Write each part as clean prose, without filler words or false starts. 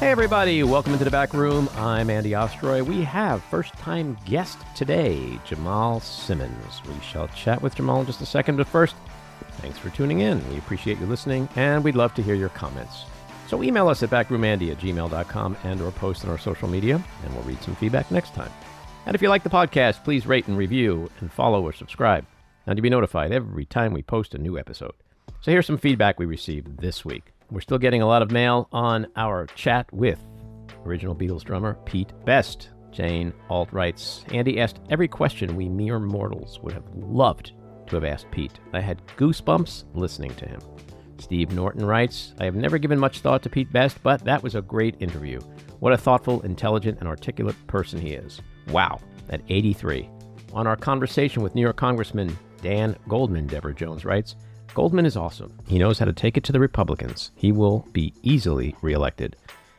Hey everybody, welcome into the back room. I'm Andy Ostroy. We have first-time guest today, Jamal Simmons. We shall chat with Jamal in just a second, but first, thanks for tuning in. We appreciate you listening, and we'd love to hear your comments. So email us at backroomandy@gmail.com and or post on our social media, and we'll read some feedback next time. And if you like the podcast, please rate and review and follow or subscribe, and you'll be notified every time we post a new episode. So here's some feedback we received this week. We're still getting a lot of mail on our chat with original Beatles drummer Pete Best. Jane Alt writes, Andy asked every question we mere mortals would have loved to have asked Pete. I had goosebumps listening to him. Steve Norton writes, I have never given much thought to Pete Best, but that was a great interview. What a thoughtful, intelligent, and articulate person he is. Wow, at 83. On our conversation with New York Congressman Dan Goldman, Deborah Jones writes, Goldman is awesome. He knows how to take it to the Republicans. He will be easily reelected.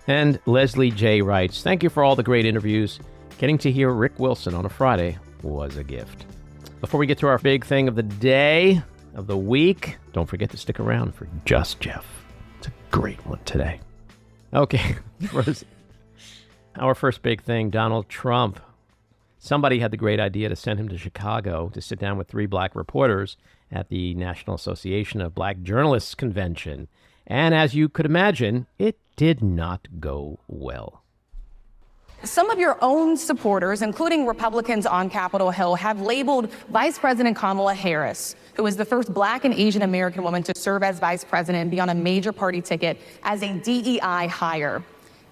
And Leslie J. writes, thank you for all the great interviews. Getting to hear Rick Wilson on a Friday was a gift. Before we get to our big thing of the day, of the week, don't forget to stick around for Just Jeff. It's a great one today. Okay, our first big thing, Donald Trump. Somebody had the great idea to send him to Chicago to sit down with 3 black reporters at the National Association of Black Journalists convention. And as you could imagine, it did not go well. Some of your own supporters, including Republicans on Capitol Hill, have labeled Vice President Kamala Harris, who is the first black and Asian American woman to serve as vice president and be on a major party ticket, as a DEI hire.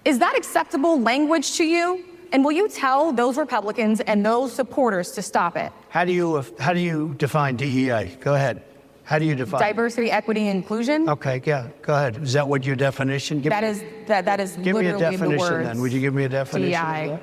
Is that acceptable language to you? And will you tell those Republicans and those supporters to stop it? How do you define DEI? Go ahead. How do you define diversity, equity, and inclusion? Okay, yeah, go ahead. Is that what your definition? That is give me a definition the words then. Would you give me a definition? DEI.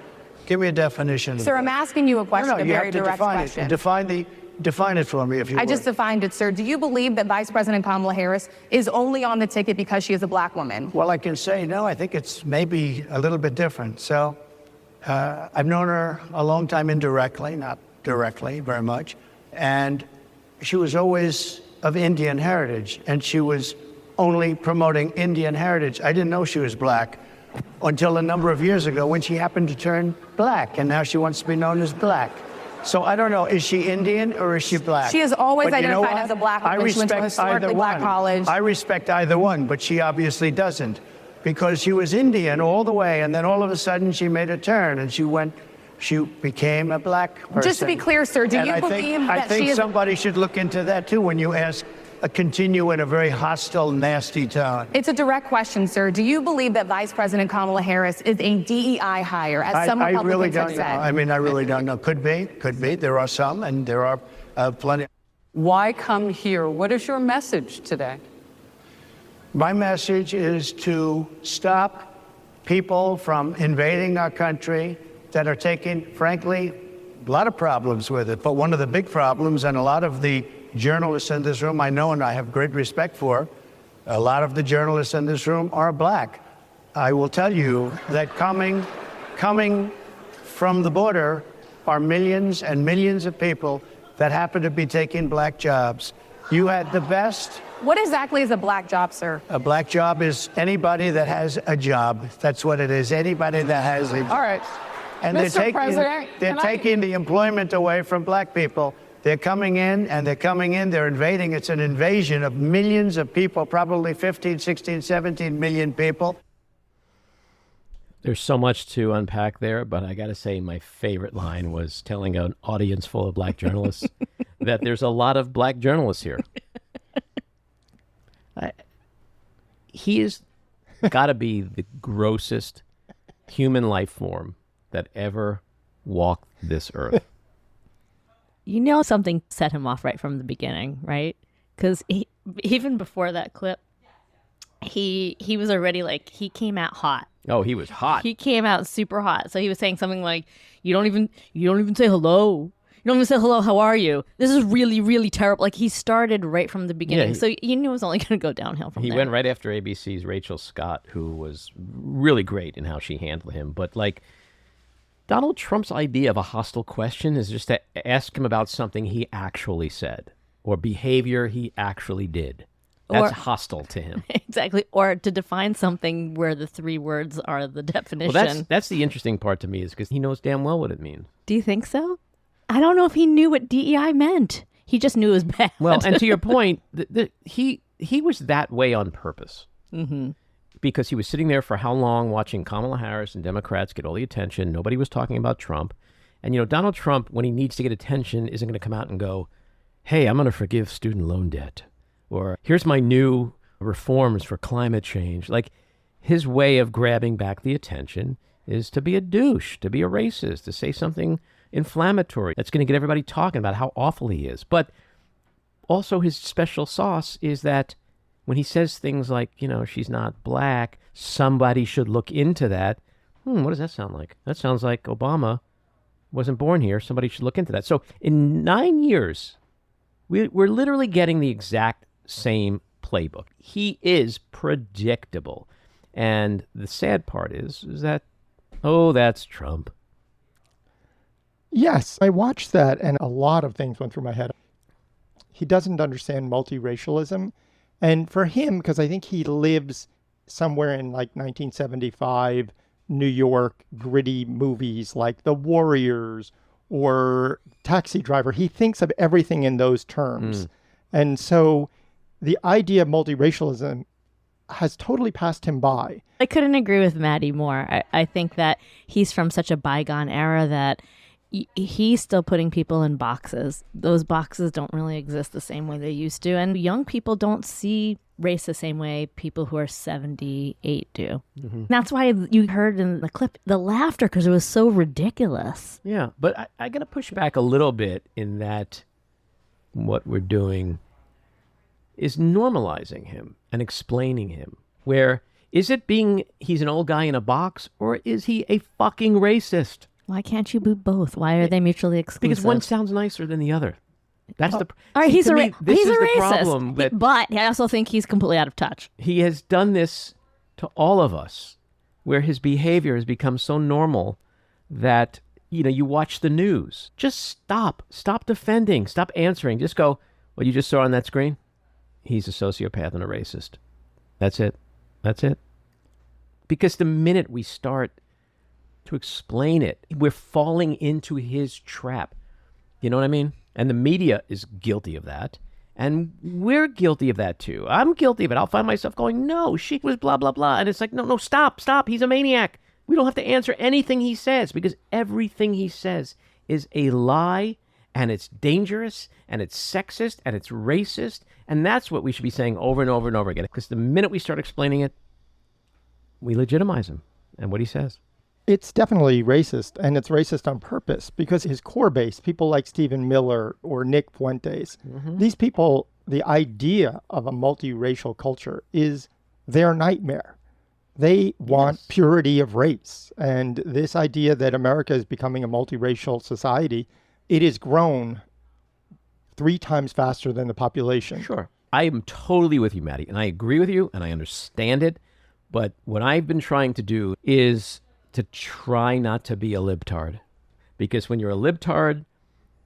Give me a definition. Sir, I'm asking you a question, No, a you very have to direct question. Define it for me, if you would. I just defined it, sir. Do you believe that Vice President Kamala Harris is only on the ticket because she is a black woman? Well, I can say no. I think it's maybe a little bit different. So I've known her a long time indirectly, not directly very much. And she was always of Indian heritage, and she was only promoting Indian heritage. I didn't know she was black until a number of years ago when she happened to turn black, and now she wants to be known as black. So I don't know, is she Indian or is she black? She has always But identified as a black woman. She went to a historically black college. I respect either one, but she obviously doesn't, because she was Indian all the way, and then all of a sudden she made a turn, and she became a black person. Just to be clear, sir, do you believe that I think she is... somebody should look into that too when you continue in a very hostile, nasty tone. It's a direct question, sir. Do you believe that Vice President Kamala Harris is a DEI hire, as some I Republicans really don't have know. said? I mean, I really don't know. Could be. There are some, and there are plenty. Why come here? What is your message today? My message is to stop people from invading our country that are taking, frankly, a lot of problems with it. But one of the big problems, and a lot of the journalists in this room I know and I have great respect for, a lot of the journalists in this room are black. I will tell you that coming from the border are millions and millions of people that happen to be taking black jobs. You had the best. What exactly is a black job, sir? A black job is anybody that has a job. That's what it is. Anybody that has a job. All right. And Mr. they're taking the employment away from black people. They're coming in, they're invading. It's an invasion of millions of people, probably 15, 16, 17 million people. There's so much to unpack there, but I got to say my favorite line was telling an audience full of black journalists that there's a lot of black journalists here. He has got to be the grossest human life form that ever walked this earth. You know something set him off right from the beginning, right? Because even before that clip, he was already like, he came out hot. Oh, he was hot. He came out super hot. So he was saying something like, you don't even say hello. You don't even say hello, how are you? This is really, really terrible. Like, he started right from the beginning. Yeah, so you knew it was only going to go downhill from there. He went right after ABC's Rachel Scott, who was really great in how she handled him. But, like, Donald Trump's idea of a hostile question is just to ask him about something he actually said or behavior he actually did. That's hostile to him. Exactly. Or to define something where the three words are the definition. Well, that's the interesting part to me, is because he knows damn well what it means. Do you think so? I don't know if he knew what DEI meant. He just knew it was bad. Well, and to your point, he was that way on purpose. Mm-hmm. Because he was sitting there for how long watching Kamala Harris and Democrats get all the attention. Nobody was talking about Trump. And, Donald Trump, when he needs to get attention, isn't going to come out and go, hey, I'm going to forgive student loan debt. Or here's my new reforms for climate change. Like, his way of grabbing back the attention is to be a douche, to be a racist, to say something inflammatory that's going to get everybody talking about how awful he is. But also his special sauce is that when he says things like, she's not black, somebody should look into that. What does that sound like? That sounds like Obama wasn't born here. Somebody should look into that. So in 9 years, we're literally getting the exact same playbook. He is predictable. And the sad part is that, that's Trump. Yes, I watched that and a lot of things went through my head. He doesn't understand multiracialism. And for him, because I think he lives somewhere in like 1975, New York, gritty movies like The Warriors or Taxi Driver, he thinks of everything in those terms. And so the idea of multiracialism has totally passed him by. I couldn't agree with Maddie more. I think that he's from such a bygone era that he's still putting people in boxes. Those boxes don't really exist the same way they used to. And young people don't see race the same way people who are 78 do. Mm-hmm. That's why you heard in the clip the laughter, because it was so ridiculous. Yeah, but I got to push back a little bit in that what we're doing is normalizing him and explaining him. Where is it being he's an old guy in a box, or is he a fucking racist? Why can't you do both? Why are they mutually exclusive? Because one sounds nicer than the other. That's the. All right, he's a racist. The problem but I also think he's completely out of touch. He has done this to all of us, where his behavior has become so normal that you watch the news. Just stop defending, stop answering. Just go. What you just saw on that screen? He's a sociopath and a racist. That's it. Because the minute we start to explain it, we're falling into his trap. You know what I mean? And the media is guilty of that. And we're guilty of that too. I'm guilty of it. I'll find myself going, no, she was blah, blah, blah. And it's like, no, stop. He's a maniac. We don't have to answer anything he says, because everything he says is a lie, and it's dangerous, and it's sexist, and it's racist. And that's what we should be saying over and over and over again. Because the minute we start explaining it, we legitimize him and what he says. It's definitely racist, and it's racist on purpose, because his core base, people like Stephen Miller or Nick Fuentes, these people, the idea of a multiracial culture is their nightmare. They want purity of race. And this idea that America is becoming a multiracial society, it has grown 3 times faster than the population. Sure. I am totally with you, Maddie, and I agree with you, and I understand it. But what I've been trying to do is to try not to be a libtard. Because when you're a libtard,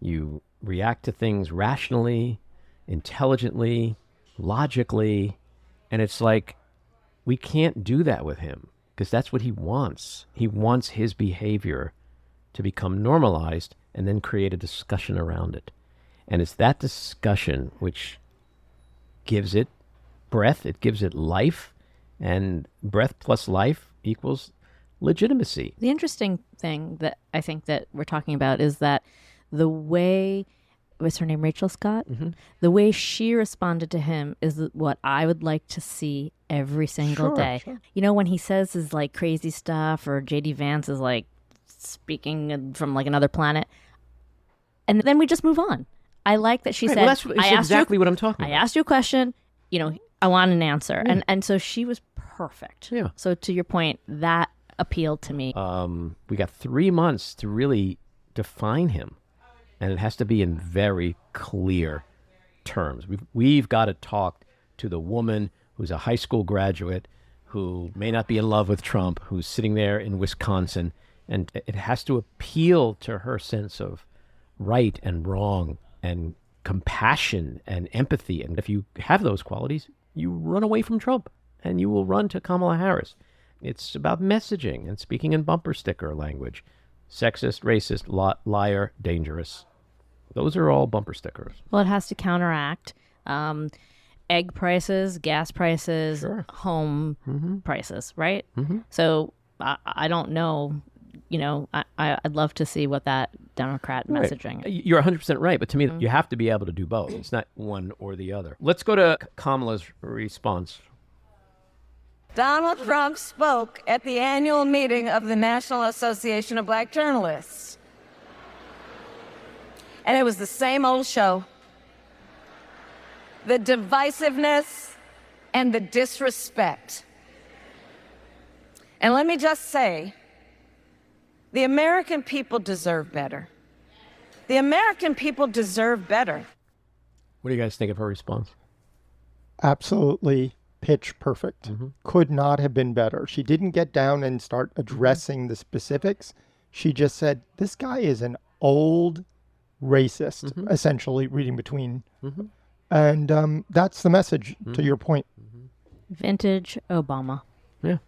you react to things rationally, intelligently, logically, and it's like, we can't do that with him, because that's what he wants. He wants his behavior to become normalized and then create a discussion around it. And it's that discussion which gives it breath, it gives it life, and breath plus life equals legitimacy. The interesting thing that I think that we're talking about is that the way, what's her name, Rachel Scott? Mm-hmm. The way she responded to him is what I would like to see every single day. Sure. When he says his like crazy stuff, or JD Vance is like speaking from like another planet, and then we just move on. I like that she said, well, that's exactly what I'm talking about. I asked you a question, I want an answer. Yeah. And so she was perfect. Yeah. So to your point, that appealed to me. We got 3 months to really define him, and it has to be in very clear terms. We've got to talk to the woman who's a high school graduate, who may not be in love with Trump, who's sitting there in Wisconsin, and it has to appeal to her sense of right and wrong and compassion and empathy. And if you have those qualities, you run away from Trump and you will run to Kamala Harris. It's about messaging and speaking in bumper sticker language. Sexist, racist, liar, dangerous. Those are all bumper stickers. Well, it has to counteract egg prices, gas prices, Sure. home prices, right? Mm-hmm. So I don't know. I'd love to see what that Democrat messaging is. You're 100% right, but to me, you have to be able to do both. It's not one or the other. Let's go to Kamala's response. Donald Trump spoke at the annual meeting of the National Association of Black Journalists. And it was the same old show. The divisiveness and the disrespect. And let me just say, the American people deserve better. The American people deserve better. What do you guys think of her response? Absolutely pitch perfect. Could not have been better. She didn't get down and start addressing the specifics. She just said, this guy is an old racist, essentially reading between. And that's the message to your point. Vintage Obama. Yeah.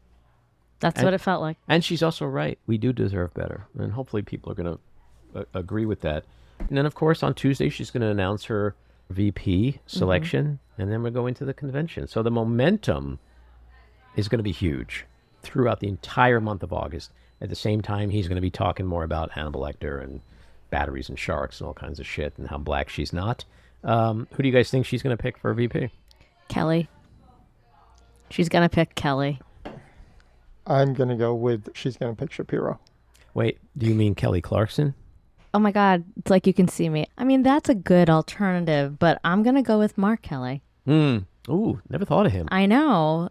That's what it felt like. And she's also right. We do deserve better. And hopefully people are going to agree with that. And then, of course, on Tuesday, she's going to announce her VP selection. And then we'll go into the convention. So the momentum is going to be huge throughout the entire month of August. At the same time, he's going to be talking more about Hannibal Lecter and batteries and sharks and all kinds of shit and how black she's not. Who do you guys think she's going to pick for VP? Kelly. She's going to pick Kelly. I'm going to go with, she's going to pick Shapiro. Wait, do you mean Kelly Clarkson? Oh my God, it's like you can see me. I mean, that's a good alternative, but I'm going to go with Mark Kelly. Ooh, never thought of him. I know.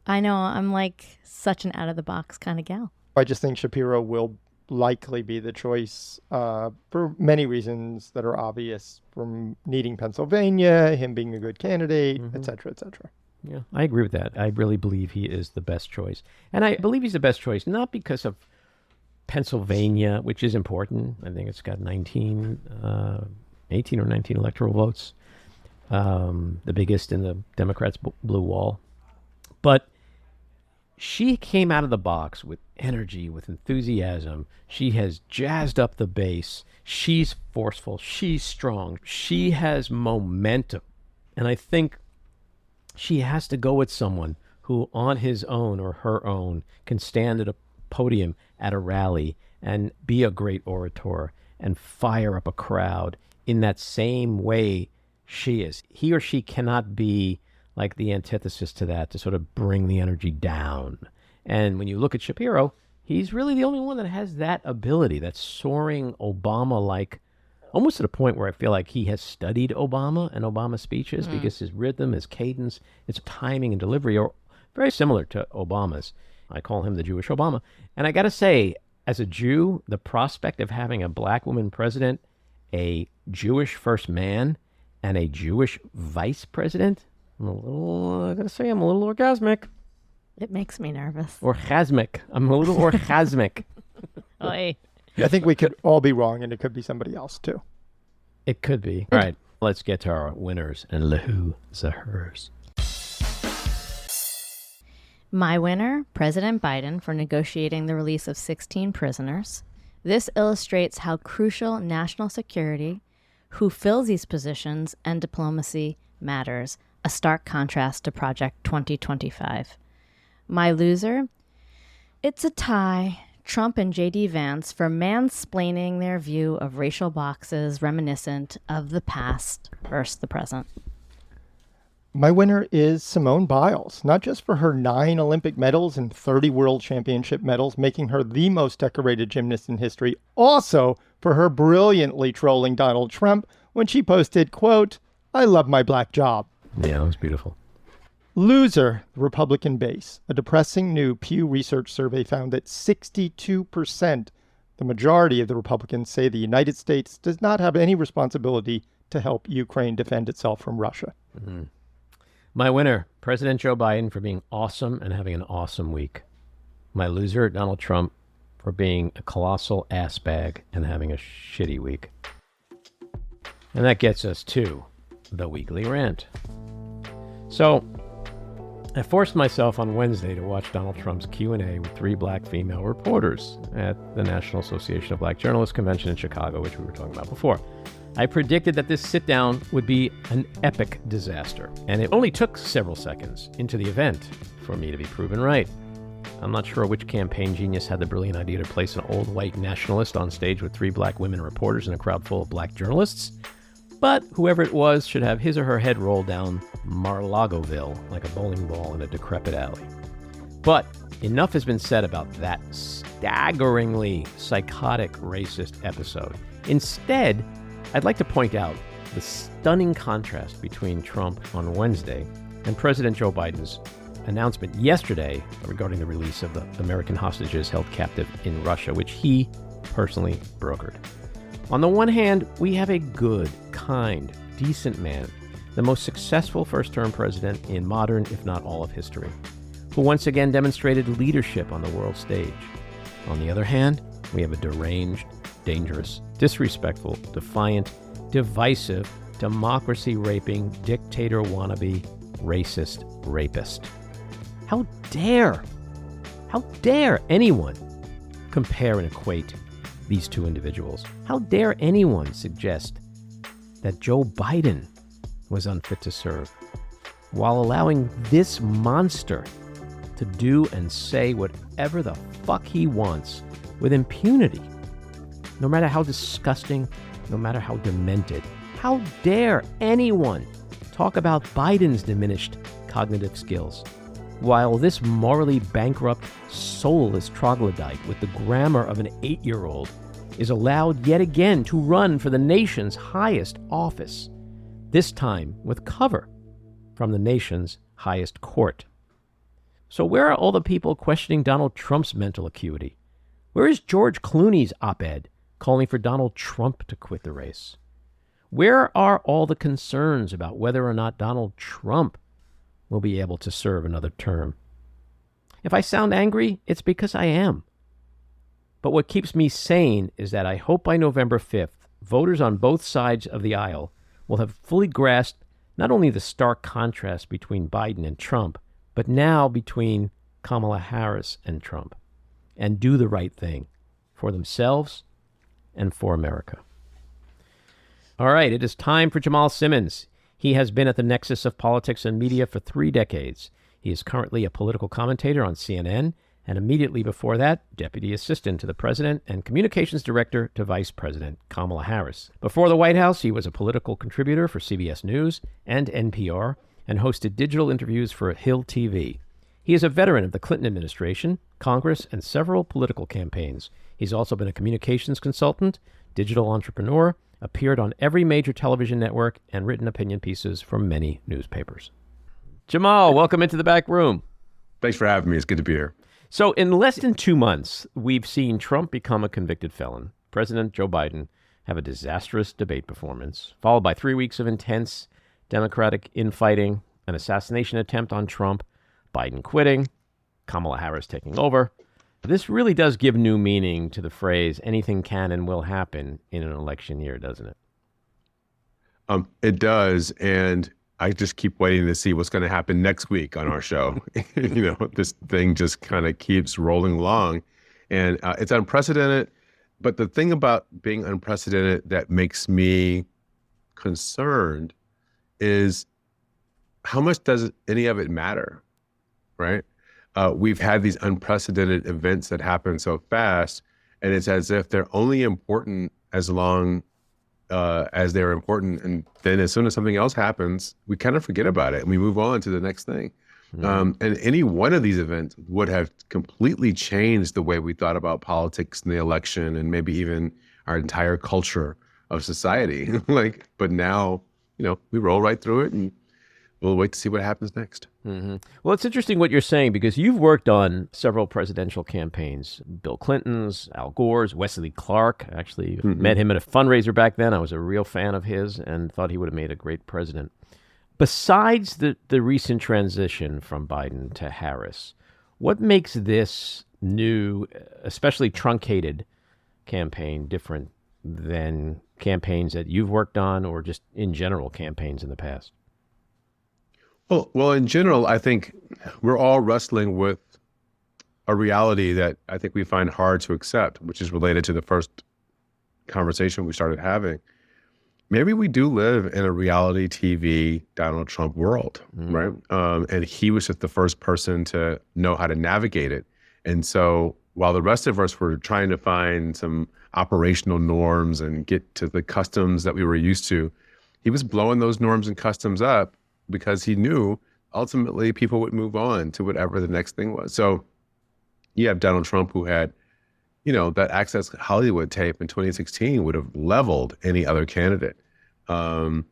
I know. I'm like such an out of the box kind of gal. I just think Shapiro will likely be the choice for many reasons that are obvious, from needing Pennsylvania, him being a good candidate, et cetera, et cetera. Yeah, I agree with that. I really believe he is the best choice. And I believe he's the best choice, not because of Pennsylvania, which is important. I think it's got 18 or 19 electoral votes, the biggest in the Democrats' blue wall. But she came out of the box with energy, with enthusiasm. She has jazzed up the base. She's forceful. She's strong. She has momentum. And I think she has to go with someone who on his own or her own can stand at a podium at a rally and be a great orator and fire up a crowd in that same way she is. He or she cannot be like the antithesis to that, to sort of bring the energy down. And when you look at Shapiro, he's really the only one that has that ability, that soaring Obama-like, almost to the point where I feel like he has studied Obama and Obama speeches because his rhythm, his cadence, its timing and delivery are very similar to Obama's. I call him the Jewish Obama. And I got to say, as a Jew, the prospect of having a black woman president, a Jewish first man, and a Jewish vice president, I'm a little orgasmic. It makes me nervous. Orgasmic. I'm a little orgasmic. Oy. I think we could all be wrong, and it could be somebody else, too. It could be. All right, let's get to our winners and Lahu Zahers. My winner, President Biden, for negotiating the release of 16 prisoners. This illustrates how crucial national security, who fills these positions, and diplomacy matters, a stark contrast to Project 2025. My loser, it's a tie. Trump and J.D. Vance for mansplaining their view of racial boxes reminiscent of the past versus the present. My winner is Simone Biles, not just for her 9 Olympic medals and 30 World Championship medals, making her the most decorated gymnast in history, also for her brilliantly trolling Donald Trump when she posted, quote, "I love my black job." Yeah, that was beautiful. Loser, the Republican base. A depressing new Pew Research survey found that 62%, the majority of the Republicans, say the United States does not have any responsibility to help Ukraine defend itself from Russia. Mm-hmm. My winner, President Joe Biden, for being awesome and having an awesome week. My loser, Donald Trump, for being a colossal ass bag and having a shitty week. And that gets us to the weekly rant. So, I forced myself on Wednesday to watch Donald Trump's Q&A with 3 black female reporters at the National Association of Black Journalists convention in Chicago, which we were talking about before. I predicted that this sit-down would be an epic disaster, and it only took several seconds into the event for me to be proven right. I'm not sure which campaign genius had the brilliant idea to place an old white nationalist on stage with 3 black women reporters in a crowd full of black journalists, but whoever it was should have his or her head roll down Mar-a-Lagoville like a bowling ball in a decrepit alley. But enough has been said about that staggeringly psychotic racist episode. Instead, I'd like to point out the stunning contrast between Trump on Wednesday and President Joe Biden's announcement yesterday regarding the release of the American hostages held captive in Russia, which he personally brokered. On the one hand, we have a good, kind, decent man, the most successful first-term president in modern, if not all of history, who once again demonstrated leadership on the world stage. On the other hand, we have a deranged, dangerous, disrespectful, defiant, divisive, democracy-raping, dictator-wannabe, racist rapist. How dare anyone compare and equate these two individuals? How dare anyone suggest that Joe Biden was unfit to serve while allowing this monster to do and say whatever the fuck he wants with impunity? No matter how disgusting, no matter how demented, how dare anyone talk about Biden's diminished cognitive skills while this morally bankrupt, soulless troglodyte with the grammar of an 8-year-old is allowed yet again to run for the nation's highest office, this time with cover from the nation's highest court. So where are all the people questioning Donald Trump's mental acuity? Where is George Clooney's op-ed calling for Donald Trump to quit the race? Where are all the concerns about whether or not Donald Trump will be able to serve another term? If I sound angry, it's because I am. But what keeps me sane is that I hope by November 5th, voters on both sides of the aisle will have fully grasped not only the stark contrast between Biden and Trump, but now between Kamala Harris and Trump, and do the right thing for themselves and for America. All right, it is time for Jamal Simmons. He has been at the nexus of politics and media for 3 decades. He is currently a political commentator on CNN, and immediately before that, deputy assistant to the president and communications director to Vice President Kamala Harris. Before the White House, he was a political contributor for CBS News and NPR and hosted digital interviews for HillTV. He is a veteran of the Clinton administration, Congress, and several political campaigns. He's also been a communications consultant, digital entrepreneur, appeared on every major television network, and written opinion pieces for many newspapers. Jamal, welcome into the back room. Thanks for having me. It's good to be here. So in less than 2 months, we've seen Trump become a convicted felon, President Joe Biden have a disastrous debate performance, followed by 3 weeks of intense Democratic infighting, an assassination attempt on Trump, Biden quitting, Kamala Harris taking over. This really does give new meaning to the phrase, anything can and will happen in an election year, doesn't it? It does, and I just keep waiting to see what's going to happen next week on our show. This thing just kind of keeps rolling along, and it's unprecedented. But the thing about being unprecedented that makes me concerned is how much does any of it matter, right? We've had these unprecedented events that happen so fast, and it's as if they're only important as long as they're important. And then as soon as something else happens, we kind of forget about it and we move on to the next thing. And any one of these events would have completely changed the way we thought about politics and the election and maybe even our entire culture of society. But now, we roll right through it and we'll wait to see what happens next. Mm-hmm. Well, it's interesting what you're saying because you've worked on several presidential campaigns. Bill Clinton's, Al Gore's, Wesley Clark. I actually met him at a fundraiser back then. I was a real fan of his and thought he would have made a great president. Besides the recent transition from Biden to Harris, what makes this new, especially truncated campaign different than campaigns that you've worked on or just in general campaigns in the past? Well, in general, I think we're all wrestling with a reality that I think we find hard to accept, which is related to the first conversation we started having. Maybe we do live in a reality TV Donald Trump world, right? And he was just the first person to know how to navigate it. And so while the rest of us were trying to find some operational norms and get to the customs that we were used to, he was blowing those norms and customs up because he knew ultimately people would move on to whatever the next thing was. So you have Donald Trump, who had, that Access Hollywood tape in 2016 would have leveled any other candidate. And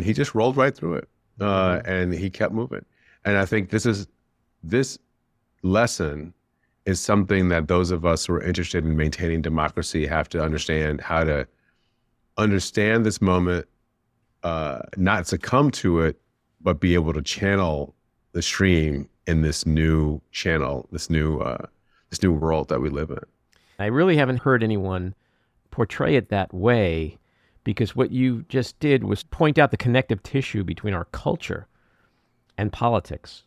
he just rolled right through it. And he kept moving. And I think this lesson is something that those of us who are interested in maintaining democracy have to understand, how to understand this moment, not succumb to it, but be able to channel the stream in this new channel, this new world that we live in. I really haven't heard anyone portray it that way, because what you just did was point out the connective tissue between our culture and politics.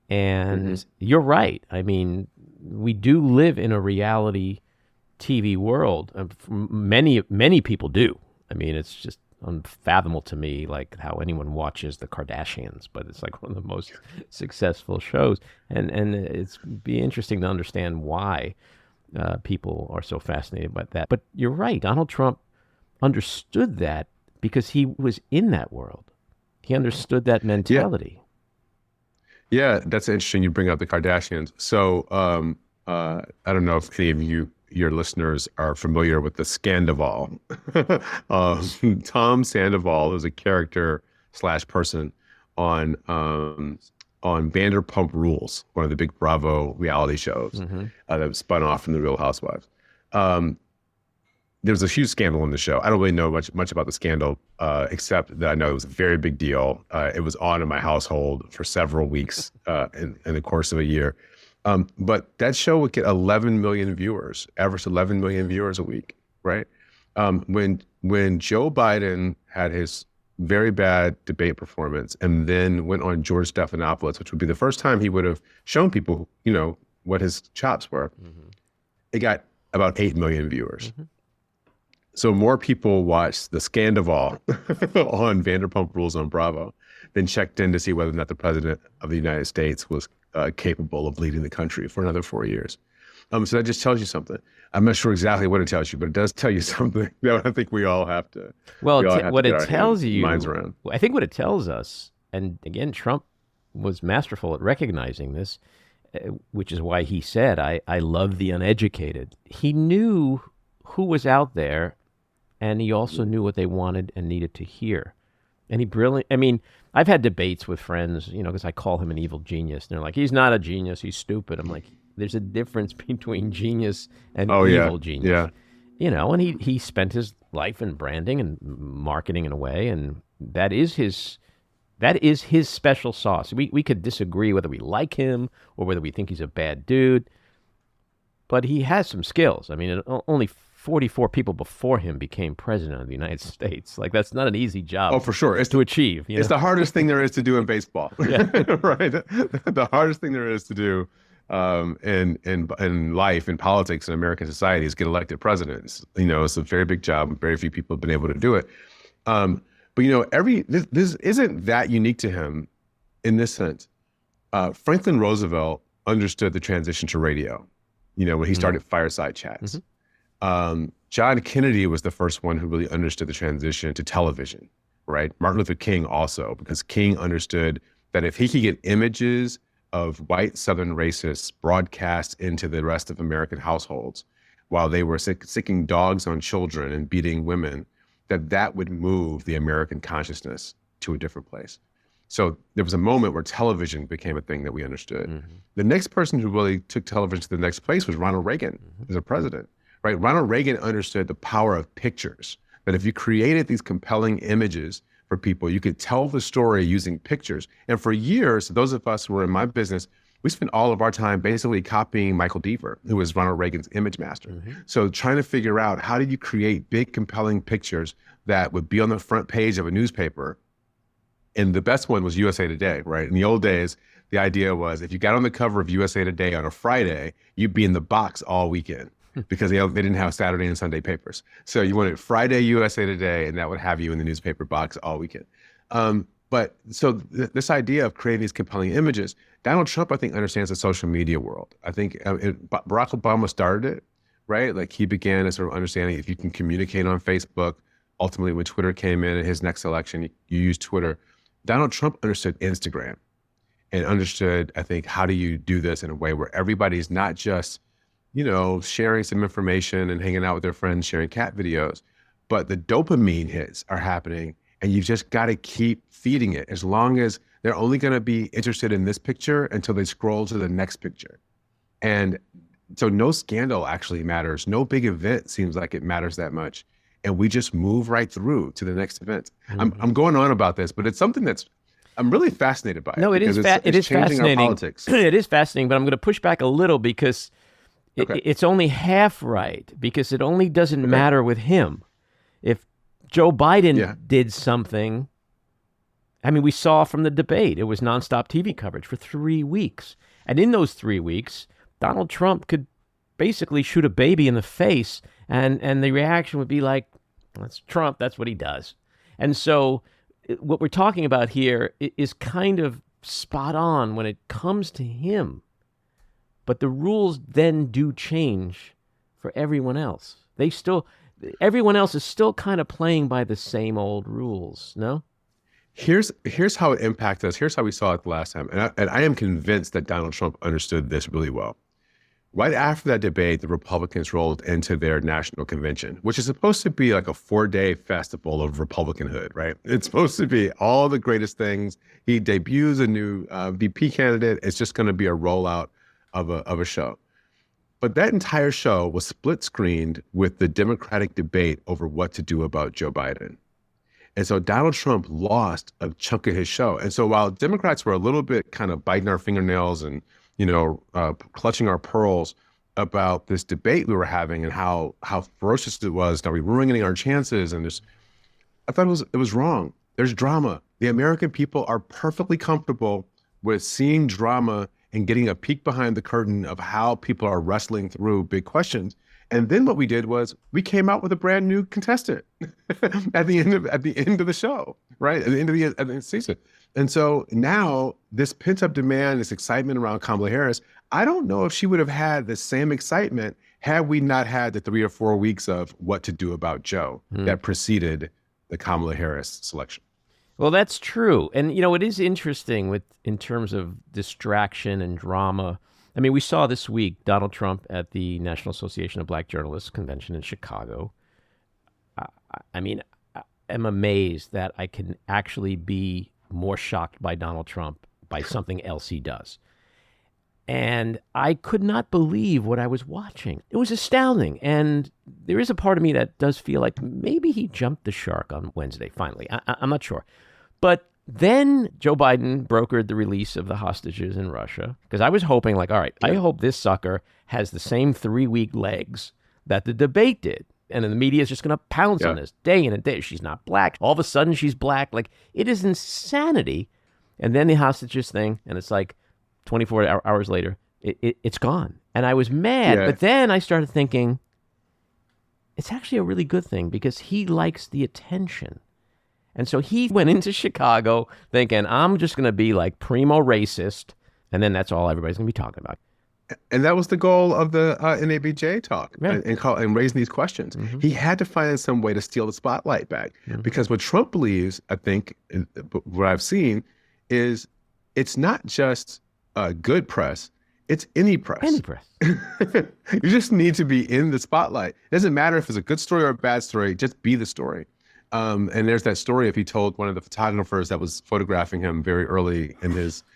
And you're right. I mean, we do live in a reality TV world. Many people do. I mean, it's just unfathomable to me, like how anyone watches the Kardashians, but it's like one of the most successful shows. And it's be interesting to understand why people are so fascinated by that. But you're right. Donald Trump understood that because he was in that world. He understood that mentality. Yeah, that's interesting. You bring up the Kardashians. So I don't know if any of your listeners are familiar with the Scandival. Tom Sandoval is a character / person on Vanderpump Rules, one of the big Bravo reality shows that was spun off from the Real Housewives. There was a huge scandal in the show. I don't really know much about the scandal, except that I know it was a very big deal. It was on in my household for several weeks in the course of a year. But that show would get 11 million viewers, average 11 million viewers a week, right? When Joe Biden had his very bad debate performance and then went on George Stephanopoulos, which would be the first time he would have shown people, what his chops were, it got about 8 million viewers. So more people watched the Scandival on Vanderpump Rules on Bravo than checked in to see whether or not the president of the United States was capable of leading the country for another 4 years. So that just tells you something. I'm not sure exactly what it tells you, but it does tell you something that I think we all have to. Well, what it tells you, minds around. I think what it tells us, and again, Trump was masterful at recognizing this, which is why he said, I love the uneducated. He knew who was out there, and he also knew what they wanted and needed to hear. And I've had debates with friends, because I call him an evil genius. And they're like, he's not a genius, he's stupid. I'm like, there's a difference between genius and evil genius. Yeah. And he spent his life in branding and marketing in a way, and that is his special sauce. We could disagree whether we like him or whether we think he's a bad dude, but he has some skills. I mean, only 44 people before him became president of the United States. Like, that's not an easy job. Oh, for sure. It's to achieve. It's the hardest thing there is to do in baseball. Yeah. Right? The hardest thing there is to do in life, in politics, in American society is get elected president. It's a very big job. Very few people have been able to do it. But this isn't that unique to him in this sense. Franklin Roosevelt understood the transition to radio, when he started fireside chats. John Kennedy was the first one who really understood the transition to television, right? Martin Luther King also, because King understood that if he could get images of white Southern racists broadcast into the rest of American households while they were sicking dogs on children and beating women, that would move the American consciousness to a different place. So there was a moment where television became a thing that we understood. The next person who really took television to the next place was Ronald Reagan as a president. Right? Ronald Reagan understood the power of pictures, that if you created these compelling images for people, you could tell the story using pictures. And for years, those of us who were in my business, we spent all of our time basically copying Michael Deaver, who was Ronald Reagan's image master. So trying to figure out, how did you create big, compelling pictures that would be on the front page of a newspaper And the best one was USA Today, right? In the old days, the idea was if you got on the cover of USA Today on a Friday, you'd be in the box all weekend because they didn't have Saturday and Sunday papers. So you wanted Friday USA Today, and that would have you in the newspaper box all weekend. This idea of creating these compelling images, Donald Trump, I think, understands the social media world. I think Barack Obama started it, right? Like he began a sort of understanding if you can communicate on Facebook. Ultimately, when Twitter came in his next election, you use Twitter. Donald Trump understood Instagram and understood, I think, how do you do this in a way where everybody's not just, sharing some information and hanging out with their friends, sharing cat videos, but the dopamine hits are happening, and you've just got to keep feeding it as long as they're only going to be interested in this picture until they scroll to the next picture. And so no scandal actually matters. No big event seems like it matters that much. And we just move right through to the next event. Mm-hmm. I'm going on about this, but it's something I'm really fascinated by. No, it is fascinating. Our politics. It is fascinating, but I'm going to push back a little because it's only half right, because it only doesn't matter with him. If Joe Biden did something, I mean, we saw from the debate, it was nonstop TV coverage for 3 weeks. And in those 3 weeks, Donald Trump could basically shoot a baby in the face, and the reaction would be like, that's Trump, that's what he does. And so what we're talking about here is kind of spot on when it comes to him. But the rules then do change for everyone else. Everyone else is still kind of playing by the same old rules, no? Here's how it impacted us. Here's how we saw it the last time. And I am convinced that Donald Trump understood this really well. Right after that debate, the Republicans rolled into their national convention, which is supposed to be like a 4-day festival of Republicanhood, right? It's supposed to be all the greatest things. He debuts a new VP candidate. It's just going to be a rollout of a show. But that entire show was split screened with the Democratic debate over what to do about Joe Biden. And so Donald Trump lost a chunk of his show. And so while Democrats were a little bit kind of biting our fingernails and clutching our pearls about this debate we were having and how ferocious it was, are we ruining our chances? And I thought it was wrong. There's drama. The American people are perfectly comfortable with seeing drama and getting a peek behind the curtain of how people are wrestling through big questions. And then what we did was we came out with a brand new contestant at the end of the show, right? At the end of the season. And so now this pent-up demand, this excitement around Kamala Harris, I don't know if she would have had the same excitement had we not had the 3 or 4 weeks of what to do about Joe that preceded the Kamala Harris selection. Well, that's true. And, it is interesting in terms of distraction and drama. I mean, we saw this week Donald Trump at the National Association of Black Journalists convention in Chicago. I'm amazed that I can actually be more shocked by Donald Trump by something else he does. And I could not believe what I was watching. It was astounding. And there is a part of me that does feel like maybe he jumped the shark on Wednesday, finally. I'm not sure. But then Joe Biden brokered the release of the hostages in Russia, because I was hoping, all right, I hope this sucker has the same 3-week legs that the debate did. And then the media is just going to pounce on this day in and day. She's not black. All of a sudden, she's black. It is insanity. And then the hostages thing, and it's 24 hours later, it's gone. And I was mad. Yeah. But then I started thinking, it's actually a really good thing because he likes the attention. And so he went into Chicago thinking, I'm just going to be primo racist. And then that's all everybody's going to be talking about. And that was the goal of the NABJ talk and raising these questions. Mm-hmm. He had to find some way to steal the spotlight back because what Trump believes, I think, what I've seen is it's not just good press, it's any press. Any press. You just need to be in the spotlight. It doesn't matter if it's a good story or a bad story, just be the story. And there's that story if he told one of the photographers that was photographing him very early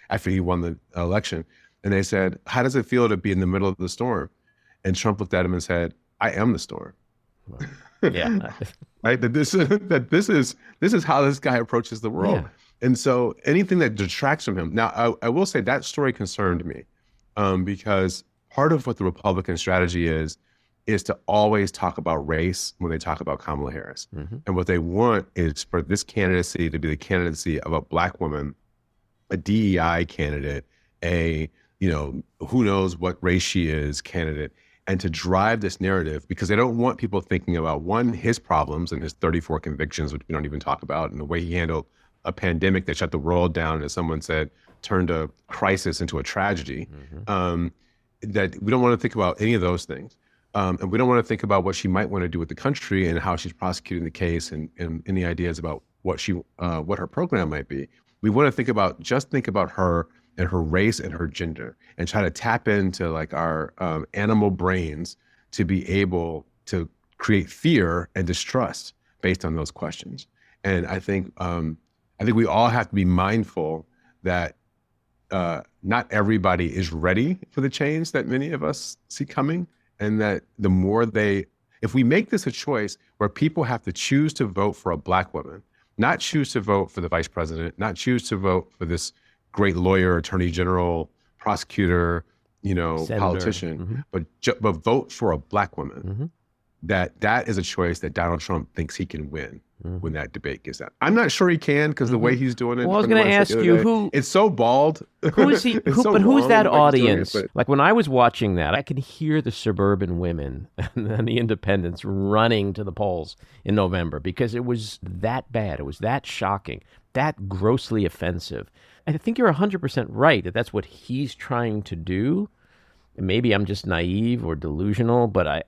after he won the election. And they said, how does it feel to be in the middle of the storm? And Trump looked at him and said, I am the storm. Well, yeah. Right? That this is how this guy approaches the world. Yeah. And so anything that detracts from him. Now, I will say that story concerned me because part of what the Republican strategy is is to always talk about race when they talk about Kamala Harris. And what they want is for this candidacy to be the candidacy of a Black woman, a DEI candidate, a, who knows what race she is candidate, and to drive this narrative, because they don't want people thinking about, one, his problems and his 34 convictions, which we don't even talk about, and the way he handled a pandemic that shut the world down, and as someone said, turned a crisis into a tragedy. That we don't want to think about any of those things. And we don't want to think about what she might want to do with the country and how she's prosecuting the case and any ideas about what her program might be. We want to think about her and her race and her gender, and try to tap into like our animal brains to be able to create fear and distrust based on those questions. And I think we all have to be mindful that not everybody is ready for the change that many of us see coming, and that if we make this a choice where people have to choose to vote for a Black woman, not choose to vote for the vice president, not choose to vote for this great lawyer, attorney general, prosecutor, Senator, politician, but vote for a Black woman, that is a choice that Donald Trump thinks he can win when that debate gets out. I'm not sure he can, because the way he's doing it. Well, I was going to ask you it's so bald. Who is he? Who's that audience? Like when I was watching that, I could hear the suburban women and the independents running to the polls in November, because it was that bad. It was that shocking, that grossly offensive. I think you're 100% right that that's what he's trying to do. Maybe I'm just naive or delusional, but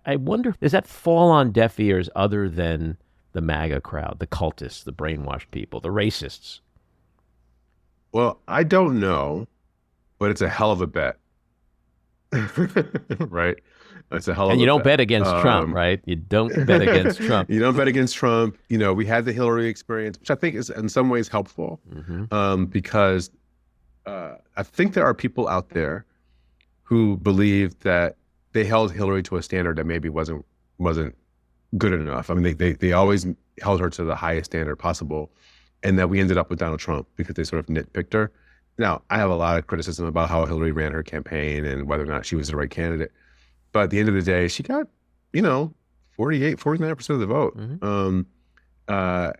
I wonder, does that fall on deaf ears other than the MAGA crowd, the cultists, the brainwashed people, the racists? Well, I don't know, but it's a hell of a bet. Right? It's a hell of a bet. And you don't bet against Trump, right? You don't bet against Trump. You don't bet against Trump. We had the Hillary experience, which I think is in some ways helpful, because I think there are people out there who believe that they held Hillary to a standard that maybe wasn't good enough. I mean, they always held her to the highest standard possible, and that we ended up with Donald Trump because they sort of nitpicked her. Now, I have a lot of criticism about how Hillary ran her campaign and whether or not she was the right candidate. But at the end of the day, she got, 49% of the vote.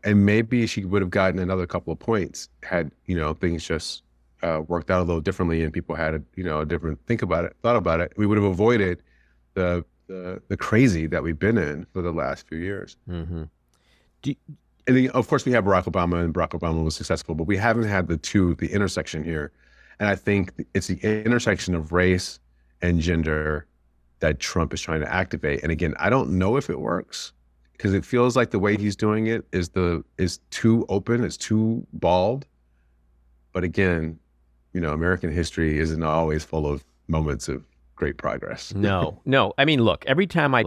And maybe she would have gotten another couple of points had, things just worked out a little differently and people had a different thought about it. We would have avoided the crazy that we've been in for the last few years. And then, of course, we have Barack Obama, and Barack Obama was successful, but we haven't had the intersection here. And I think it's the intersection of race and gender that Trump is trying to activate. And again, I don't know if it works, because it feels like the way he's doing it is too open, it's too bald. But again, American history isn't always full of moments of great progress. No. I mean, look, every time I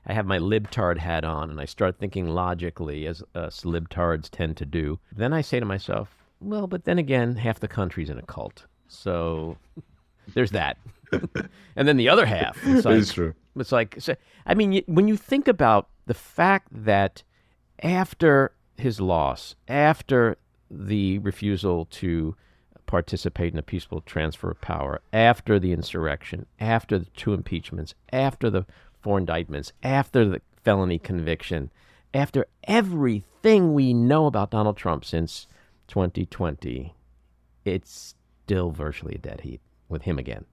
have my libtard hat on and I start thinking logically, as us libtards tend to do, then I say to myself, well, but then again, half the country's in a cult. So there's that. And then the other half. It's true. It's like, I mean, when you think about the fact that after his loss, after the refusal to participate in a peaceful transfer of power, after the insurrection, after the 2 impeachments, after the 4 indictments, after the felony conviction, after everything we know about Donald Trump since 2020, it's still virtually a dead heat with him again.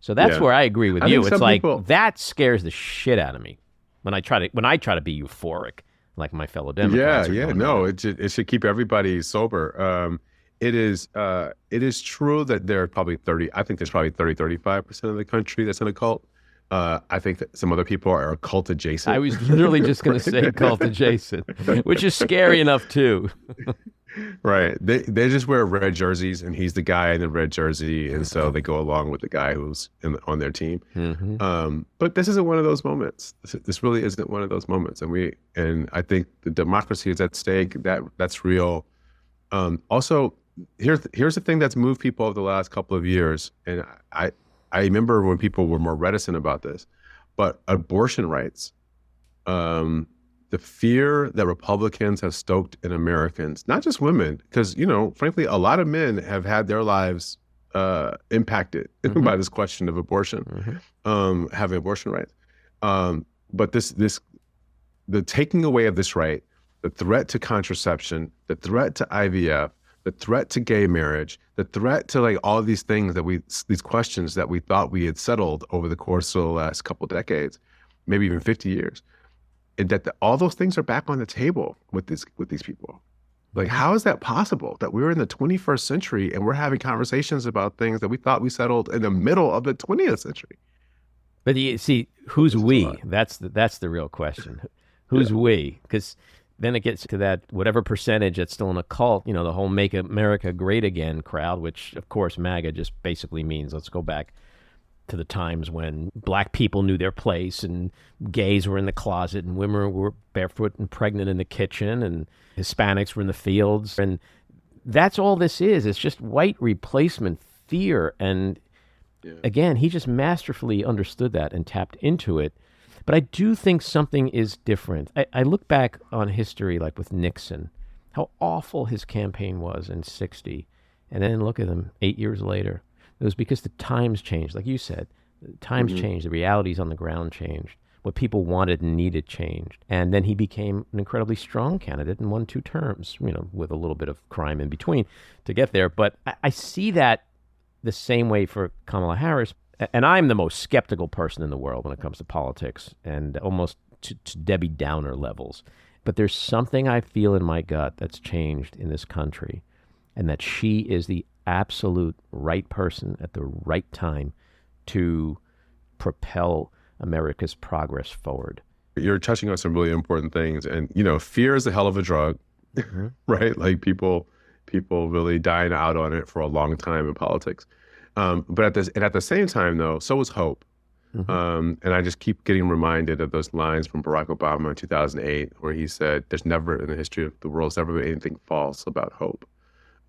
So that's where I agree with you. It's like that scares the shit out of me when I try to be euphoric like my fellow Democrats. It should keep everybody sober. It is true that there are probably 35% of the country that's in a cult. I think that some other people are cult adjacent. I was literally just going to say cult adjacent, which is scary enough too. Right. They just wear red jerseys, and he's the guy in the red jersey, and so they go along with the guy who's on their team. But this isn't one of those moments. This really isn't one of those moments, and I think the democracy is at stake. That's real. Also, here's the thing that's moved people over the last couple of years, and I remember when people were more reticent about this, but abortion rights. The fear that Republicans have stoked in Americans, not just women, because, frankly, a lot of men have had their lives impacted by this question of abortion, having abortion rights. But the taking away of this right, the threat to contraception, the threat to IVF, the threat to gay marriage, the threat to like all of these things these questions that we thought we had settled over the course of the last couple of decades, maybe even 50 years, and that all those things are back on the table with these people. Like, how is that possible that we're in the 21st century and we're having conversations about things that we thought we settled in the middle of the 20th century? But you see, who's we? That's the real question. Who's we? Because then it gets to that whatever percentage that's still in a cult, you know, the whole Make America Great Again crowd, which, of course, MAGA just basically means let's go back to the times when black people knew their place and gays were in the closet and women were barefoot and pregnant in the kitchen and Hispanics were in the fields. And that's all this is. It's just white replacement fear. And again, he just masterfully understood that and tapped into it. But I do think something is different. I look back on history, like with Nixon, how awful his campaign was in '60. And then look at him 8 years later. It was because the times changed. Like you said, the times changed. The realities on the ground changed. What people wanted and needed changed. And then he became an incredibly strong candidate and won 2 terms, you know, with a little bit of crime in between to get there. But I see that the same way for Kamala Harris. And I'm the most skeptical person in the world when it comes to politics, and almost to Debbie Downer levels. But there's something I feel in my gut that's changed in this country, and that she is the absolute right person at the right time to propel America's progress forward. You're touching on some really important things. And, you know, fear is a hell of a drug, right? Like people really dying out on it for a long time in politics. But at the same time, though, so is hope. And I just keep getting reminded of those lines from Barack Obama in 2008, where he said, there's never in the history of the world ever been anything false about hope.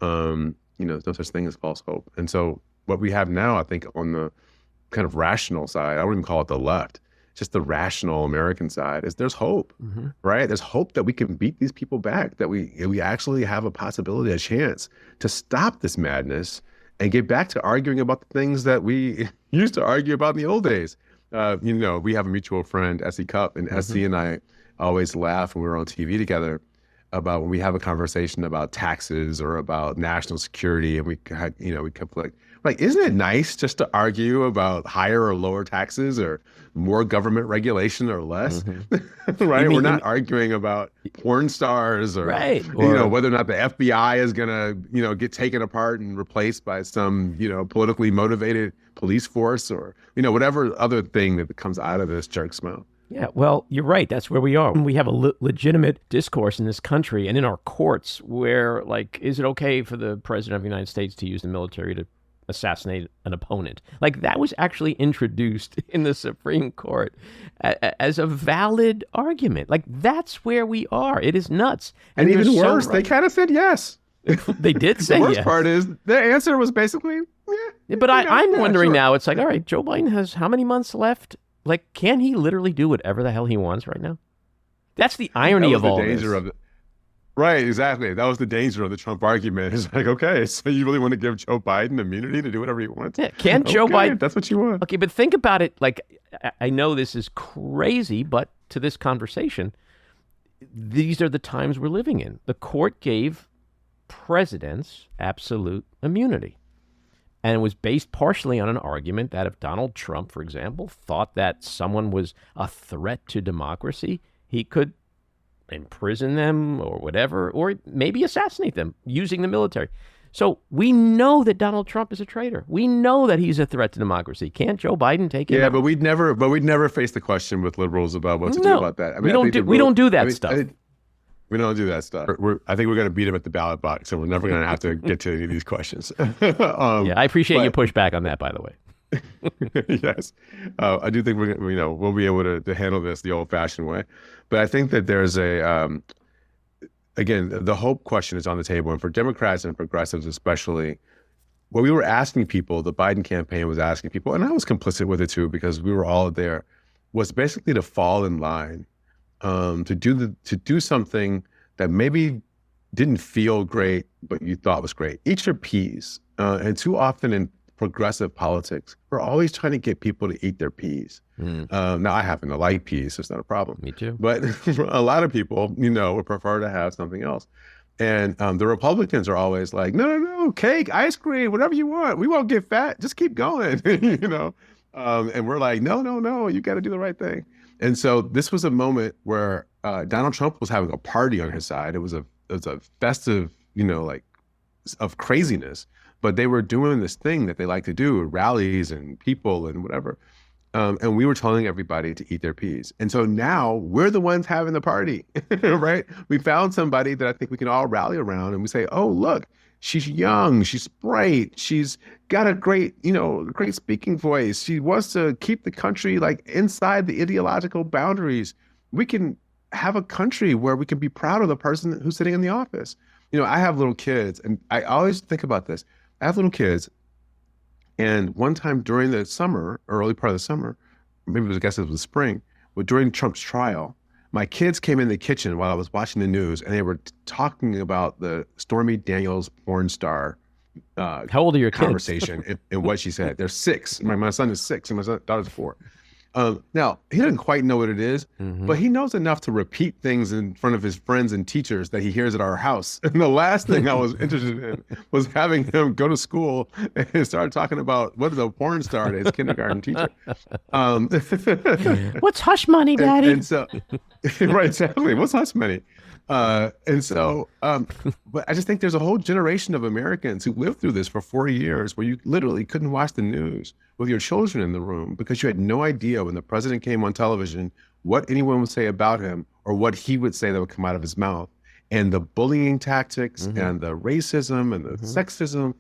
You know, there's no such thing as false hope. And so what we have now, I think, on the kind of rational side, I wouldn't even call it the left, just the rational American side, is there's hope, right? There's hope that we can beat these people back, that we actually have a possibility, a chance to stop this madness and get back to arguing about the things that we used to argue about in the old days. You know, we have a mutual friend, Essie Cupp, and Essie and I always laugh when we were on TV together about when we have a conversation about taxes or about national security, and we kept like, isn't it nice just to argue about higher or lower taxes or more government regulation or less? Right? We're not arguing about porn stars or, you know, whether or not the FBI is going to, you know, get taken apart and replaced by some, you know, politically motivated police force or, you know, whatever other thing that comes out of this jerk's mouth. Yeah, well, you're right. That's where we are. We have a legitimate discourse in this country and in our courts where, like, is it okay for the president of the United States to use the military to assassinate an opponent? Like, that was actually introduced in the Supreme Court as a valid argument. Like, that's where we are. It is nuts. And even worse, they kind of said yes. They did say yes. The worst part is the answer was basically, yeah. But I'm wondering now, it's like, all right, Joe Biden has how many months left? Like, can he literally do whatever the hell he wants right now? That's the irony of all this. Right, exactly. That was the danger of the Trump argument. It's like, okay, so you really want to give Joe Biden immunity to do whatever he wants? Yeah, can Joe Biden? That's what you want. Okay, but think about it. Like, I know this is crazy, but to this conversation, these are the times we're living in. The court gave presidents absolute immunity. And it was based partially on an argument that if Donald Trump, for example, thought that someone was a threat to democracy, he could imprison them or whatever, or maybe assassinate them using the military. So we know that Donald Trump is a traitor. We know that he's a threat to democracy. Can't Joe Biden take it? Yeah, but we'd never face the question with liberals about what to do about that. I mean, we don't do that stuff. We don't do that stuff. I think we're going to beat him at the ballot box, so we're never going to have to get to any of these questions. Yeah, I appreciate your pushback on that, by the way. Yes, I do think we'll be able to handle this the old-fashioned way. But I think that there's again, the hope question is on the table, and for Democrats and progressives especially, what we were asking people, the Biden campaign was asking people, and I was complicit with it too because we were all there, was basically to fall in line. To do something that maybe didn't feel great, but you thought was great. Eat your peas. And too often in progressive politics, we're always trying to get people to eat their peas. Now, I happen to like peas, so it's not a problem. Me too. But a lot of people, would prefer to have something else. And the Republicans are always like, no, cake, ice cream, whatever you want. We won't get fat. Just keep going, And we're like, no, you got to do the right thing. And so this was a moment where Donald Trump was having a party on his side. It was a festive, of craziness. But they were doing this thing that they like to do, rallies and people and whatever. And we were telling everybody to eat their peas. And so now we're the ones having the party, right? We found somebody that I think we can all rally around, and we say, oh, look, she's young, she's bright, she's got a great speaking voice. She wants to keep the country like inside the ideological boundaries. We can have a country where we can be proud of the person who's sitting in the office. I have little kids, and I always think about this. I have little kids, and one time during the summer, early part of the summer, maybe it was the spring, but during Trump's trial, my kids came in the kitchen while I was watching the news, and they were talking about the Stormy Daniels porn star How old are your kids? conversation and what she said. They're 6. My son is 6, and my daughter's 4. Now, he doesn't quite know what it is, but he knows enough to repeat things in front of his friends and teachers that he hears at our house. And the last thing I was interested in was having him go to school and start talking about what is a porn star to his kindergarten teacher. What's hush money, Daddy? And so, right, exactly. What's hush money? But I just think there's a whole generation of Americans who lived through this for 40 years where you literally couldn't watch the news with your children in the room because you had no idea when the president came on television what anyone would say about him or what he would say that would come out of his mouth. And the bullying tactics and the racism and the sexism,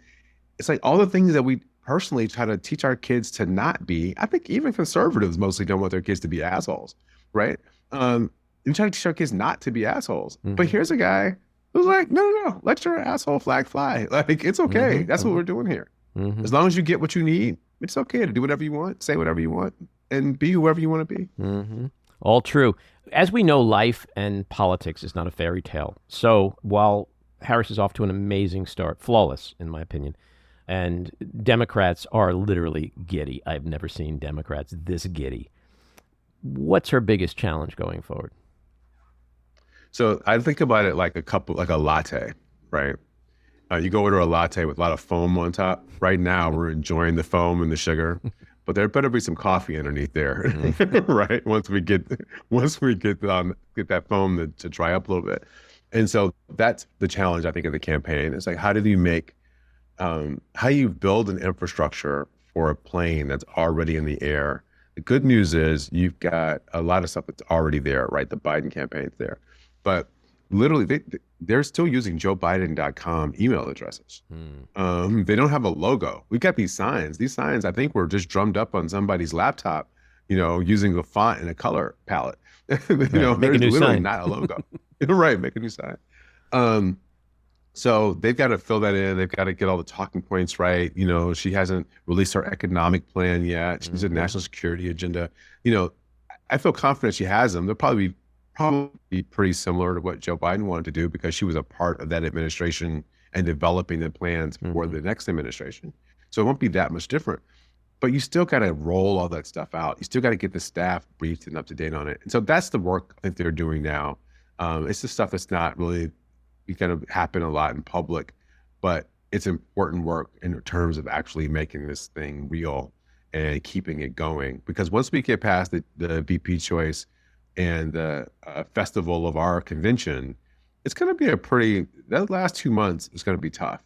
it's like all the things that we personally try to teach our kids to not be. I think even conservatives mostly don't want their kids to be assholes, right? You try to teach our kids not to be assholes. But here's a guy who's like, no, let your asshole flag fly. Like, it's okay. That's what we're doing here. As long as you get what you need, it's okay to do whatever you want, say whatever you want, and be whoever you want to be. All true. As we know, life and politics is not a fairy tale. So while Harris is off to an amazing start, flawless in my opinion, and Democrats are literally giddy. I've never seen Democrats this giddy. What's her biggest challenge going forward? So I think about it like a latte, right? You go order a latte with a lot of foam on top. Right now, we're enjoying the foam and the sugar, but there better be some coffee underneath there, right? Once we get that foam to dry up a little bit, and so that's the challenge I think of the campaign. It's like how do you build an infrastructure for a plane that's already in the air? The good news is you've got a lot of stuff that's already there, right? The Biden campaign's there, but literally they're still using joebiden.com email addresses. They don't have a logo. We've got these signs. These signs, I think, were just drummed up on somebody's laptop, using a font and a color palette. Make there's a new literally sign. not a logo. Right, make a new sign. So they've got to fill that in. They've got to get all the talking points right. She hasn't released her economic plan yet. She's a national security agenda. I feel confident she has them. They'll probably be pretty similar to what Joe Biden wanted to do because she was a part of that administration and developing the plans for the next administration. So it won't be that much different. But you still got to roll all that stuff out. You still got to get the staff briefed and up to date on it. And so that's the work I think they're doing now. It's the stuff that's not really going to happen a lot in public, but it's important work in terms of actually making this thing real and keeping it going. Because once we get past the VP choice and the festival of our convention, it's going to be that last 2 months is going to be tough.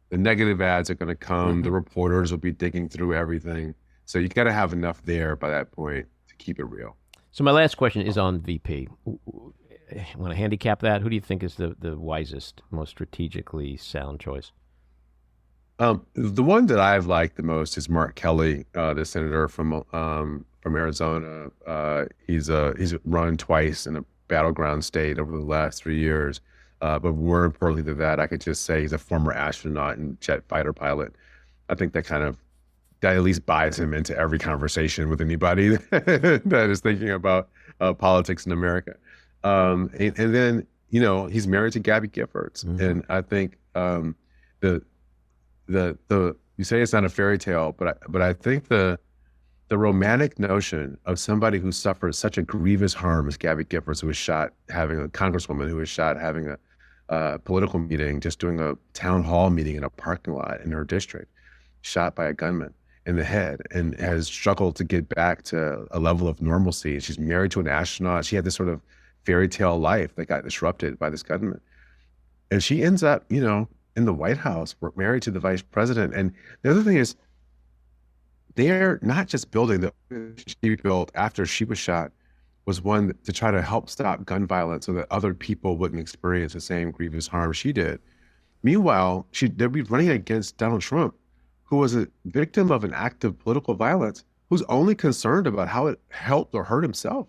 The negative ads are going to come. The reporters will be digging through everything. So you got to have enough there by that point to keep it real. So my last question is on VP. Want to handicap that? Who do you think is the wisest, most strategically sound choice? The one that I've liked the most is Mark Kelly, the senator from Arizona. He's run twice in a battleground state over the last 3 years. But more importantly than that, I could just say he's a former astronaut and jet fighter pilot. I think that at least buys him into every conversation with anybody that is thinking about politics in America. And then, he's married to Gabby Giffords. And I think the You say it's not a fairy tale, but I think the romantic notion of somebody who suffered such a grievous harm as Gabby Giffords, who was shot having a congresswoman who was shot having a political meeting, just doing a town hall meeting in a parking lot in her district, shot by a gunman in the head, and has struggled to get back to a level of normalcy. She's married to an astronaut. She had this sort of fairy tale life that got disrupted by this gunman. And she ends up, in the White House, married to the vice president. And the other thing is, they're not just building the she built after she was shot was one to try to help stop gun violence so that other people wouldn't experience the same grievous harm she did. Meanwhile, they'd be running against Donald Trump, who was a victim of an act of political violence, who's only concerned about how it helped or hurt himself.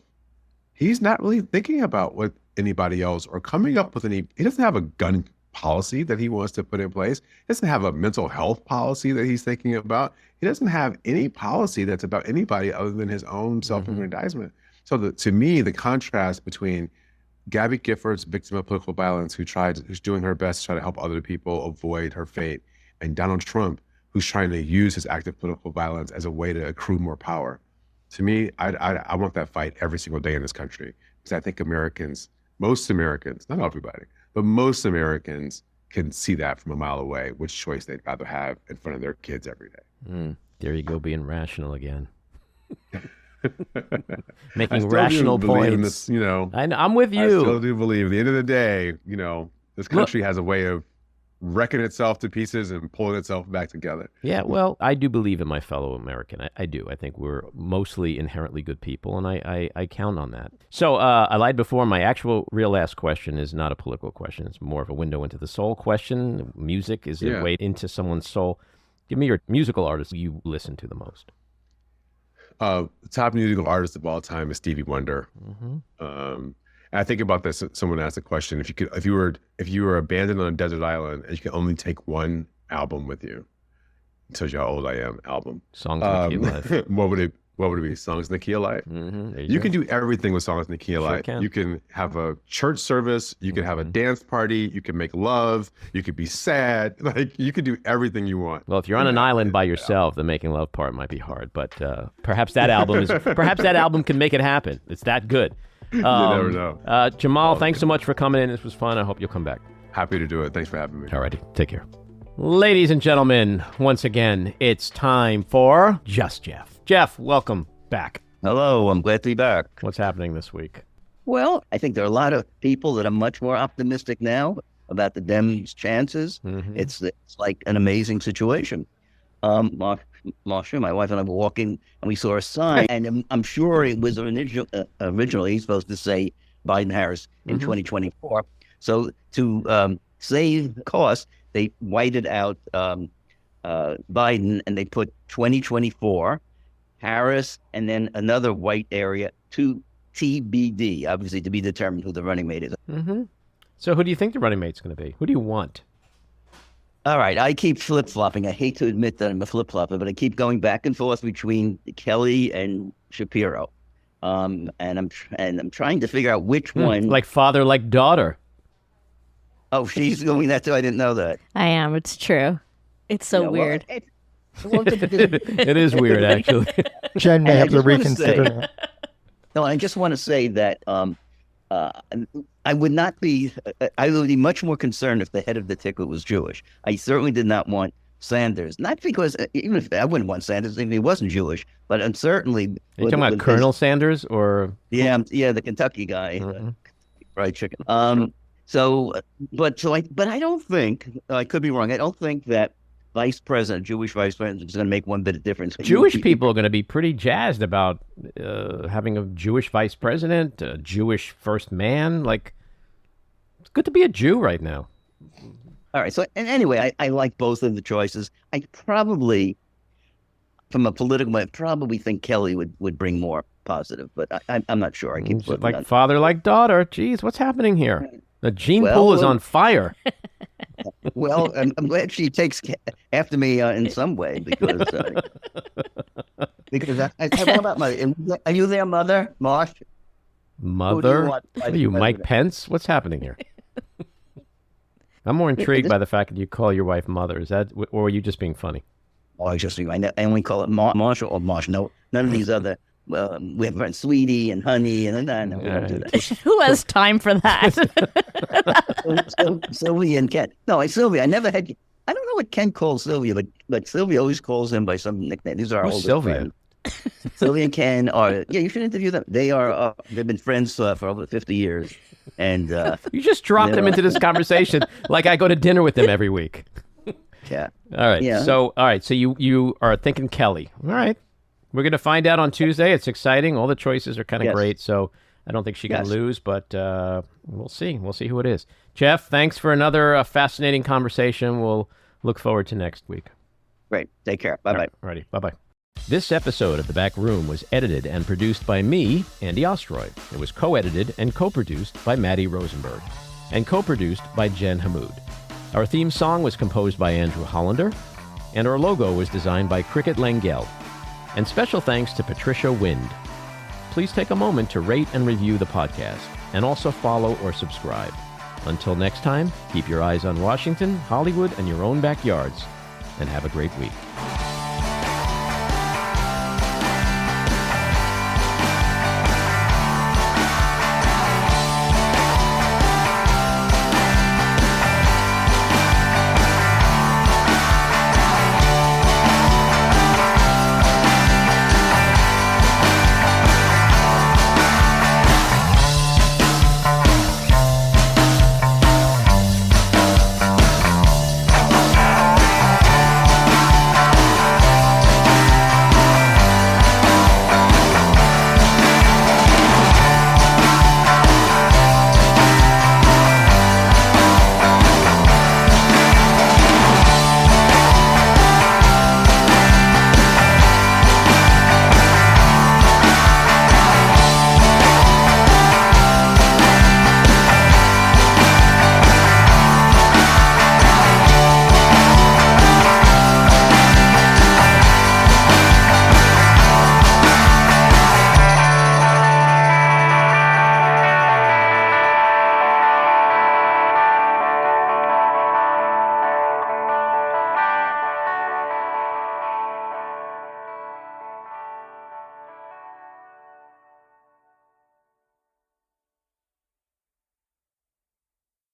He's not really thinking about what anybody else or coming up with he doesn't have a gun policy that he wants to put in place. He doesn't have a mental health policy that he's thinking about. He doesn't have any policy that's about anybody other than his own self-aggrandizement. So to me, the contrast between Gabby Giffords, victim of political violence, who's doing her best to try to help other people avoid her fate, and Donald Trump, who's trying to use his act of political violence as a way to accrue more power. To me, I want that fight every single day in this country, because I think most Americans, not everybody, but most Americans can see that from a mile away, which choice they'd rather have in front of their kids every day. There you go, being rational again. Making rational points. This, I'm with you. I still do believe at the end of the day, this country has a way of wrecking itself to pieces and pulling itself back together. Yeah, well, I do believe in my fellow American. I do. I think we're mostly inherently good people, and I count on that. So I lied before. My actual real last question is not a political question. It's more of a window into the soul question. Music is a way into someone's soul. Give me your musical artist you listen to the most. The top musical artist of all time is Stevie Wonder. And I think about this. Someone asked a question: if you were abandoned on a desert island and you could only take one album with you, it tells you how old I am. Album, Songs in the Key of Life. What would it be? Songs in the Key of Life. You can do everything with Songs in the Key of Life. You can have a church service. You can have a dance party. You can make love. You could be sad. Like, you can do everything you want. Well, if you're on an island by yourself, the making love part might be hard. But perhaps that album can make it happen. It's that good. You never know. Jamal, thanks so much for coming in. This was fun. I hope you'll come back. Happy to do it. Thanks for having me. All righty. Take care. Ladies and gentlemen, once again, it's time for Just Jeff. Jeff, welcome back. Hello. I'm glad to be back. What's happening this week? Well, I think there are a lot of people that are much more optimistic now about the Dems' chances. It's like an amazing situation. Marsha, my wife and I were walking, and we saw a sign, and I'm sure it was originally supposed to say Biden-Harris in 2024. So to save costs, they whited out Biden, and they put 2024, Harris, and then another white area, to TBD, obviously to be determined who the running mate is. So who do you think the running mate's going to be? Who do you want? All right, I keep flip-flopping. I hate to admit that I'm a flip-flopper, but I keep going back and forth between Kelly and Shapiro. And I'm trying to figure out which one. Like father, like daughter. Oh, she's going that too? I didn't know that. I am. It's true. It's so weird. It is weird, actually. Jen may have to reconsider. No, I just want to say that I would be much more concerned if the head of the ticket was Jewish. I certainly did not want Sanders, not because, even if I wouldn't want Sanders if he wasn't Jewish, but certainly. Are you talking about Colonel Sanders or? Yeah, the Kentucky guy, fried chicken. But I don't think, I could be wrong, I don't think that Jewish vice president is going to make one bit of difference. Jewish people are going to be pretty jazzed about having a Jewish vice president, a Jewish first man. Like, it's good to be a Jew right now. All right. So, and anyway, I like both of the choices. I probably, from a political, I probably think Kelly would bring more positive, but I'm not sure. I keep like father, like daughter. Geez, what's happening here? The gene pool is on fire. Well, I'm glad she takes after me in some way because what about are you there, Mother? Marsh? Mother? What are you, Mike Pence? What's happening here? I'm more intrigued by the fact that you call your wife Mother. Is that, or are you just being funny? I only call it Marshall or Marsh. No, none of these other. We have friends, Sweetie and Honey, and no, we don't do that. Who has time for that? Sylvia and Ken. No, Sylvia. I never had. I don't know what Ken calls Sylvia, but Sylvia always calls him by some nickname. These are our oldest Sylvia? friends. Sylvia and Ken are. Yeah, you should interview them. They are. They've been friends for over 50 years, and you just dropped them into this conversation like I go to dinner with them every week. Yeah. All right. Yeah. So you are thinking Kelly. All right. We're going to find out on Tuesday. It's exciting. All the choices are kind of great. So I don't think she can lose, but we'll see. We'll see who it is. Jeff, thanks for another fascinating conversation. We'll look forward to next week. Great. Take care. Bye-bye. Alrighty. Bye-bye. This episode of The Back Room was edited and produced by me, Andy Ostroy. It was co-edited and co-produced by Maddie Rosenberg and co-produced by Jen Hammoud. Our theme song was composed by Andrew Hollander, and our logo was designed by Cricket Langell. And special thanks to Patricia Wind. Please take a moment to rate and review the podcast, and also follow or subscribe. Until next time, keep your eyes on Washington, Hollywood, and your own backyards, and have a great week.